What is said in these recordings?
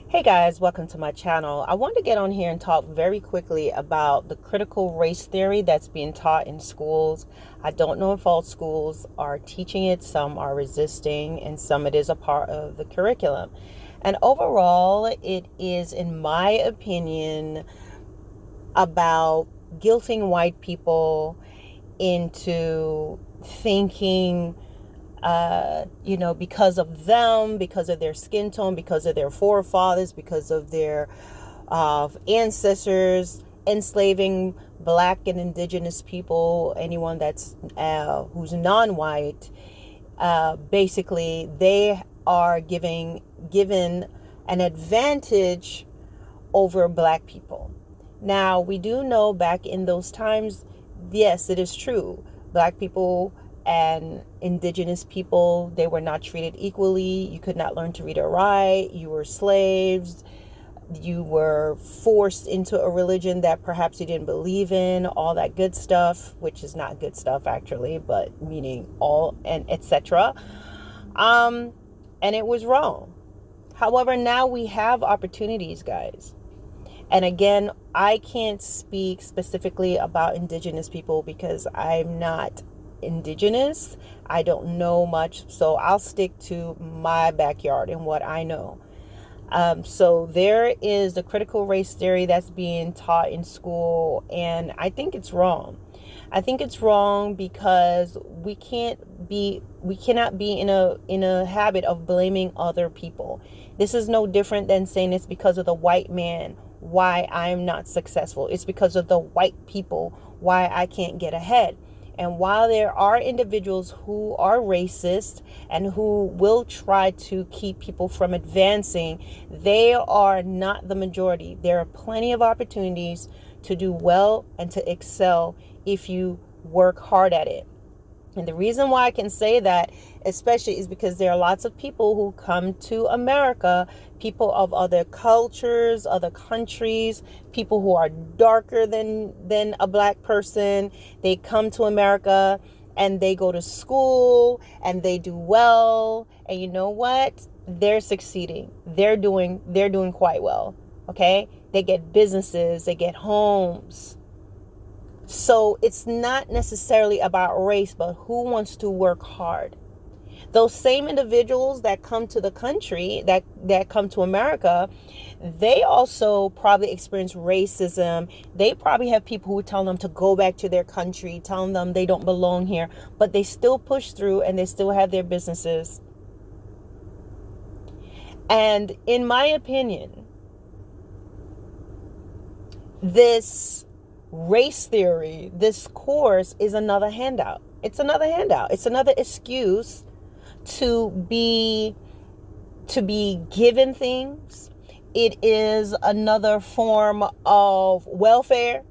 Hey guys, welcome to my channel. I want to get on here and talk very quickly about the critical race theory that's being taught in schools. I don't know if all schools are teaching it, some are resisting, and some it is a part of the curriculum. And overall, it is, in my opinion, about guilting white people into thinking because of them, because of their skin tone, because of their forefathers, because of their ancestors, enslaving black and indigenous people, anyone that's who's non-white. Basically, they are given an advantage over black people. Now, we do know back in those times, yes, it is true. Black people and indigenous people, they were not treated equally. You could not learn to read or write. You were slaves. You were forced into a religion that perhaps you didn't believe in, all that good stuff, which is not good stuff actually, but meaning all and etc. And it was wrong. However, now we have opportunities, guys. And again, I can't speak specifically about indigenous people because I'm not indigenous. I don't know much. So I'll stick to my backyard and what I know. So there is the critical race theory that's being taught in school, and I think it's wrong. I think it's wrong because we cannot be in a habit of blaming other people. This is no different than saying it's because of the white man why I'm not successful. It's because of the white people why I can't get ahead. And while there are individuals who are racist and who will try to keep people from advancing, they are not the majority. There are plenty of opportunities to do well and to excel if you work hard at it. And the reason why I can say that, especially, is because there are lots of people who come to America, people of other cultures, other countries, people who are darker than a black person. They come to America and they go to school and they do well. And you know what? They're succeeding. They're doing quite well. Okay? They get businesses, they get homes. So it's not necessarily about race, but who wants to work hard. Those same individuals that come to the country, that come to America, they also probably experience racism. They probably have people who tell them to go back to their country, telling them they don't belong here, but they still push through and they still have their businesses. And in my opinion, this race theory, this course is another handout. It's another handout. It's another excuse to be given things. It is another form of welfare.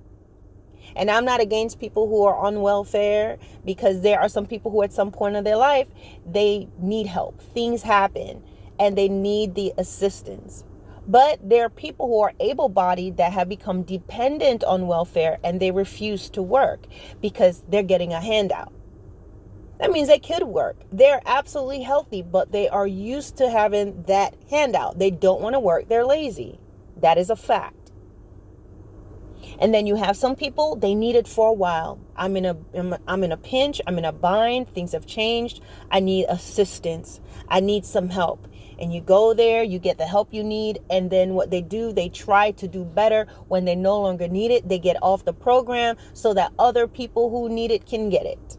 And I'm not against people who are on welfare, because there are some people who at some point of their life, they need help. Things happen and they need the assistance. But there are people who are able-bodied that have become dependent on welfare and they refuse to work because they're getting a handout. That means they could work. They're absolutely healthy, but they are used to having that handout. They don't want to work. They're lazy. That is a fact. And then you have some people, they need it for a while. I'm in a pinch. I'm in a bind. Things have changed. I need assistance. I need some help. And you go there, you get the help you need, and then what they do, they try to do better. When they no longer need it, they get off the program so that other people who need it can get it.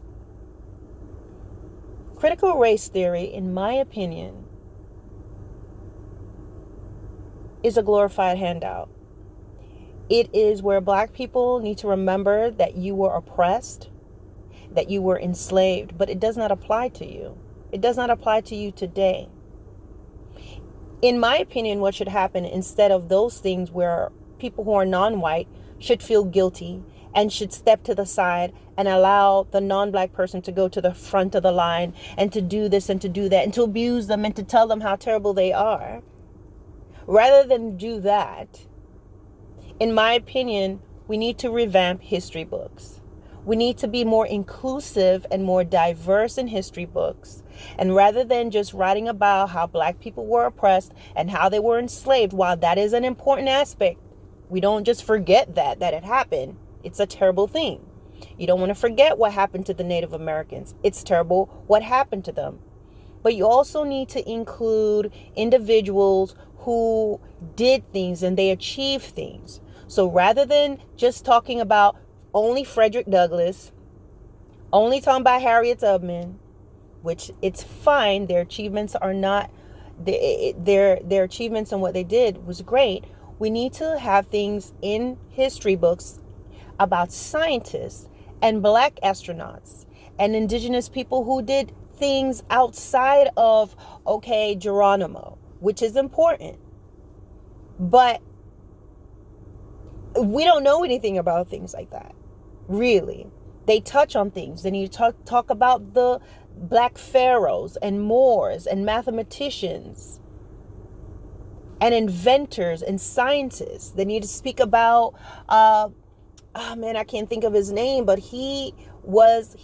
Critical race theory, in my opinion, is a glorified handout. It is where black people need to remember that you were oppressed, that you were enslaved, but it does not apply to you. It does not apply to you today. In my opinion, what should happen, instead of those things where people who are non-white should feel guilty and should step to the side and allow the non-black person to go to the front of the line and to do this and to do that and to abuse them and to tell them how terrible they are. Rather than do that, in my opinion, we need to revamp history books. We need to be more inclusive and more diverse in history books. And rather than just writing about how black people were oppressed and how they were enslaved, while that is an important aspect, we don't just forget that it happened. It's a terrible thing. You don't want to forget what happened to the Native Americans. It's terrible what happened to them. But you also need to include individuals who did things and they achieved things. So rather than just talking about only Frederick Douglass, only talking about Harriet Tubman, which it's fine, their achievements are not, their achievements and what they did was great. We need to have things in history books about scientists and black astronauts and indigenous people who did things outside of, okay, Geronimo, which is important. But we don't know anything about things like that, really. They touch on things. They need to talk about the black pharaohs and Moors and mathematicians and inventors and scientists. They need to speak about, I can't think of his name, but he was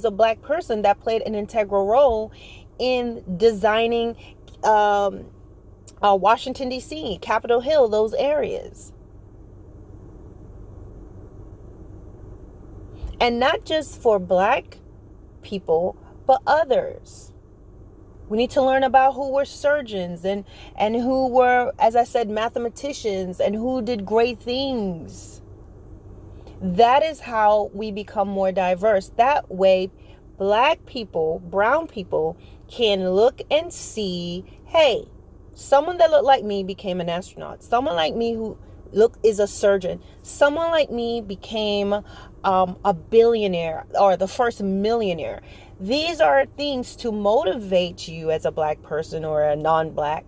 a black person that played an integral role in designing Washington, D.C., Capitol Hill, those areas. And not just for black people, but others. We need to learn about who were surgeons and who were, as I said, mathematicians and who did great things. That is how we become more diverse. That way, black people, brown people can look and see, hey, someone that looked like me became an astronaut. Someone like me who is a surgeon. Someone like me became a billionaire or the first millionaire. These are things to motivate you as a black person or a non-black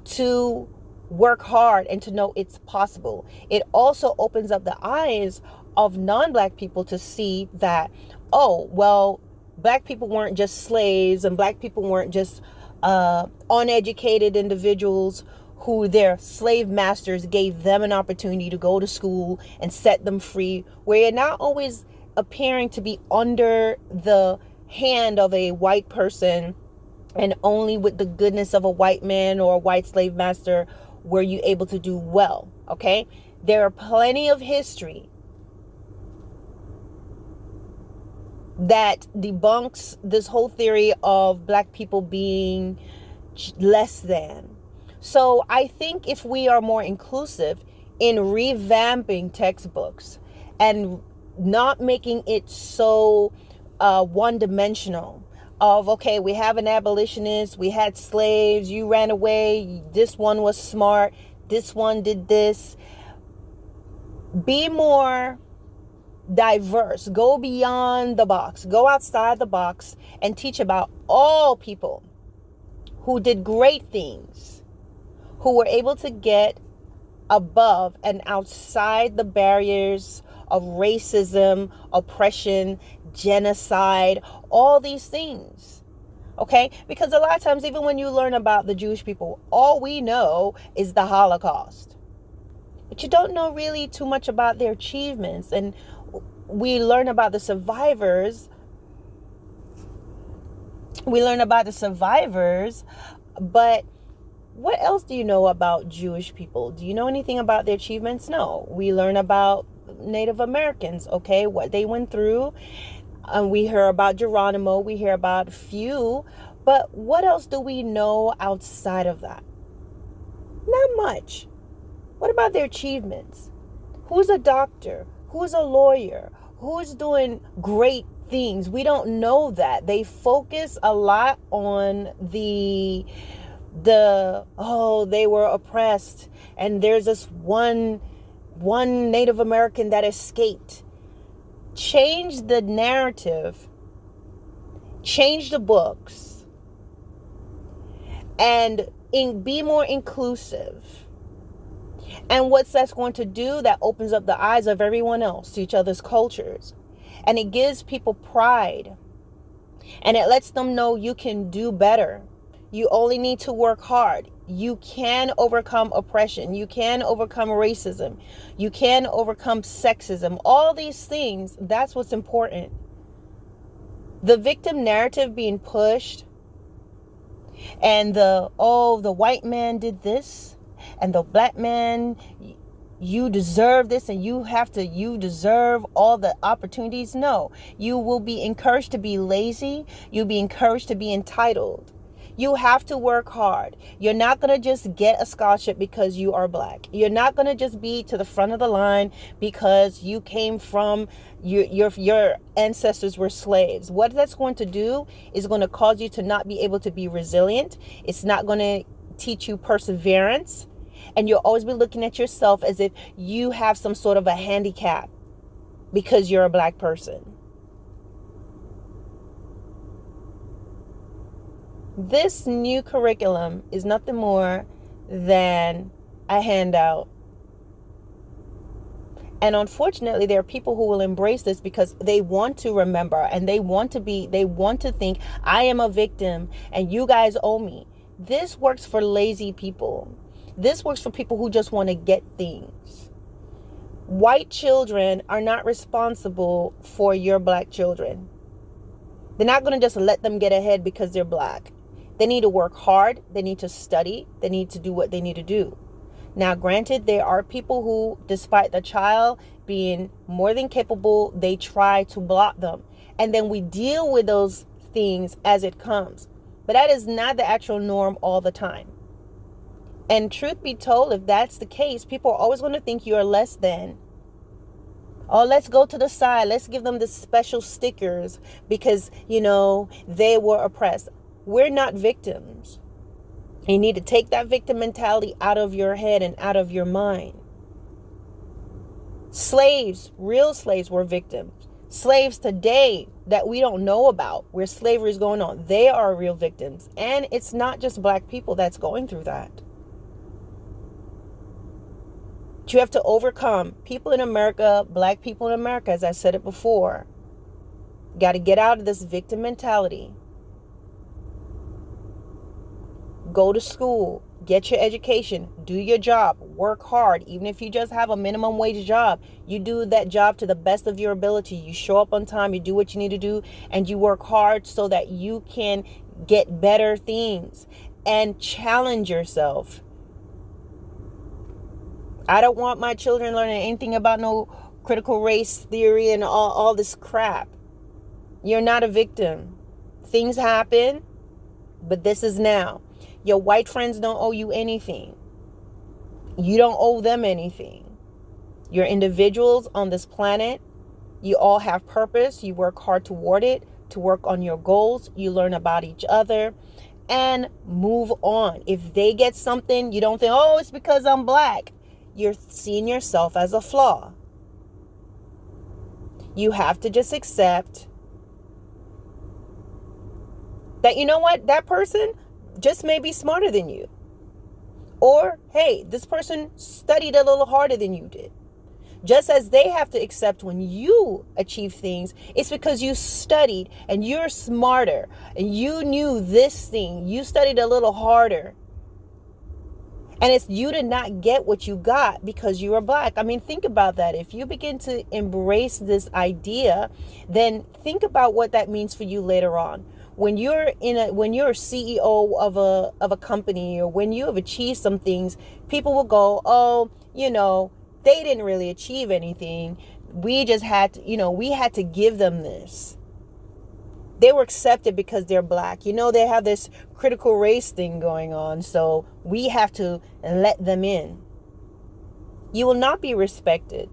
to work hard and to know it's possible. It also opens up the eyes of non-black people to see that, oh, well, black people weren't just slaves and black people weren't just uneducated individuals who their slave masters gave them an opportunity to go to school and set them free, where you're not always appearing to be under the hand of a white person and only with the goodness of a white man or a white slave master were you able to do well. Okay, there are plenty of history that debunks this whole theory of black people being less than. So I think if we are more inclusive in revamping textbooks and not making it so one-dimensional of, okay, we have an abolitionist, we had slaves, you ran away, this one was smart, this one did this. Be more diverse. Go beyond the box. Go outside the box and teach about all people who did great things, who were able to get above and outside the barriers of racism, oppression, genocide, all these things. Okay? Because a lot of times, even when you learn about the Jewish people, all we know is the Holocaust. But you don't know really too much about their achievements. And we learn about the survivors. But what else do you know about Jewish people? Do you know anything about their achievements? No. We learn about Native Americans, okay, what they went through. We hear about Geronimo. We hear about a few. But what else do we know outside of that? Not much. What about their achievements? Who's a doctor? Who's a lawyer? Who's doing great things? We don't know that. They focus a lot on the they were oppressed and there's this one Native American that escaped. Change the narrative, change the books, and be more inclusive. And what's that's going to do? That opens up the eyes of everyone else to each other's cultures, and it gives people pride, and it lets them know you can do better. You only need to work hard. You can overcome oppression. You can overcome racism. You can overcome sexism. All these things, that's what's important. The victim narrative being pushed And the white man did this, and the black man, you deserve this, and you deserve all the opportunities. No, you will be encouraged to be lazy. You'll be encouraged to be entitled. You have to work hard. You're not going to just get a scholarship because you are black. You're not going to just be to the front of the line because you came from your ancestors were slaves. What that's going to do is going to cause you to not be able to be resilient. It's not going to teach you perseverance. And you'll always be looking at yourself as if you have some sort of a handicap because you're a black person. This new curriculum is nothing more than a handout. And unfortunately, there are people who will embrace this because they want to remember, and they want to think, I am a victim and you guys owe me. This works for lazy people. This works for people who just want to get things. White children are not responsible for your black children. They're not going to just let them get ahead because they're black. They need to work hard. They need to study. They need to do what they need to do. Now, granted, there are people who, despite the child being more than capable, they try to block them. And then we deal with those things as it comes. But that is not the actual norm all the time. And truth be told, if that's the case, people are always going to think you are less than. Oh, let's go to the side. Let's give them the special stickers because, they were oppressed. We're not victims. You need to take that victim mentality out of your head and out of your mind. Slaves, real slaves, were victims. Slaves today that we don't know about, where slavery is going on, they are real victims. And it's not just black people that's going through that. You have to overcome. People in America, black people in America, as I said it before, got to get out of this victim mentality. Go to school, get your education, do your job, work hard. Even if you just have a minimum wage job, you do that job to the best of your ability. You show up on time, you do what you need to do, and you work hard so that you can get better things and challenge yourself. I don't want my children learning anything about no critical race theory and all this crap. You're not a victim. Things happen, but this is now. Your white friends don't owe you anything. You don't owe them anything. You're individuals on this planet. You all have purpose. You work hard toward it, to work on your goals. You learn about each other and move on. If they get something, you don't think, oh, it's because I'm black. You're seeing yourself as a flaw. You have to just accept that, you know what, that person just may be smarter than you. Or, hey, this person studied a little harder than you did. Just as they have to accept when you achieve things, it's because you studied and you're smarter and you knew this thing. You studied a little harder. And it's you did not get what you got because you are black. I mean, think about that. If you begin to embrace this idea, then think about what that means for you later on. When you're CEO of a company, or when you have achieved some things, people will go, oh, they didn't really achieve anything. We just had to, we had to give them this. They were accepted because they're black. They have this critical race thing going on. So we have to let them in. You will not be respected.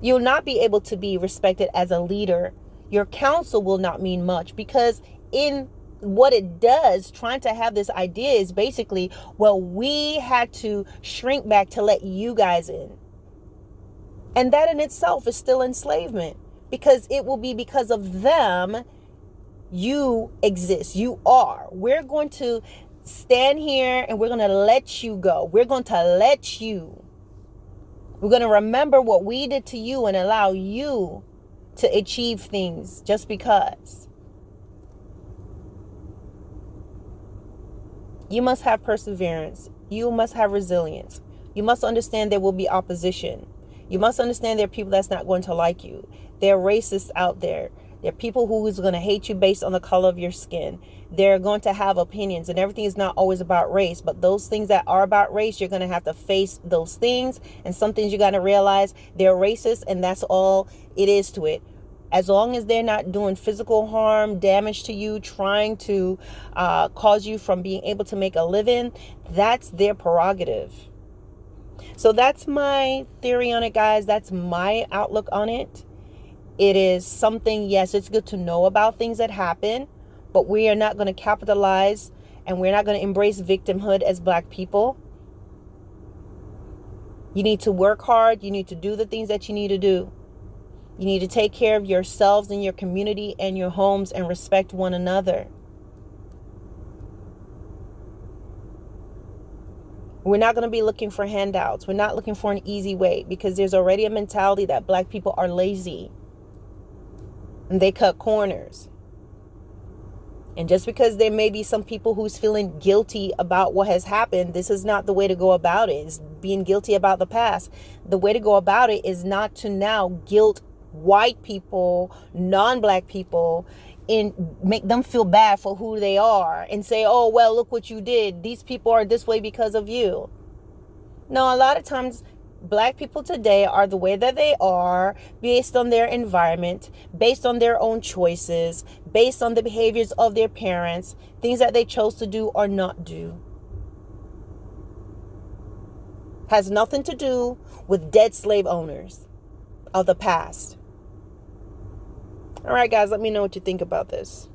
You will not be able to be respected as a leader. Your counsel will not mean much because in what it does, trying to have this idea is basically, well, we had to shrink back to let you guys in. And that in itself is still enslavement. Because it will be because of them you exist. You are. We're going to stand here and we're going to let you go. We're going to let you. We're going to remember what we did to you and allow you to achieve things just because. You must have perseverance. You must have resilience. You must understand there will be opposition. You must understand there are people that's not going to like you. There are racists out there. There are people who is going to hate you based on the color of your skin. They're going to have opinions, and everything is not always about race. But those things that are about race, you're going to have to face those things. And some things you got to realize they're racist, and that's all it is to it. As long as they're not doing physical harm, damage to you, trying to cause you from being able to make a living, that's their prerogative. So that's my theory on it, guys. That's my outlook on it. It is something, yes, it's good to know about things that happen, but we are not going to capitalize and we're not going to embrace victimhood as Black people. You need to work hard. You need to do the things that you need to do. You need to take care of yourselves and your community and your homes and respect one another. We're not going to be looking for handouts. We're not looking for an easy way, because there's already a mentality that Black people are lazy and they cut corners. And just because there may be some people who's feeling guilty about what has happened, this is not the way to go about it. It's being guilty about the past. The way to go about it is not to now guilt white people, non-Black people, and make them feel bad for who they are and say, oh, well, look what you did. These people are this way because of you. No, a lot of times Black people today are the way that they are based on their environment, based on their own choices, based on the behaviors of their parents, things that they chose to do or not do. Has nothing to do with dead slave owners of the past. All right, guys, let me know what you think about this.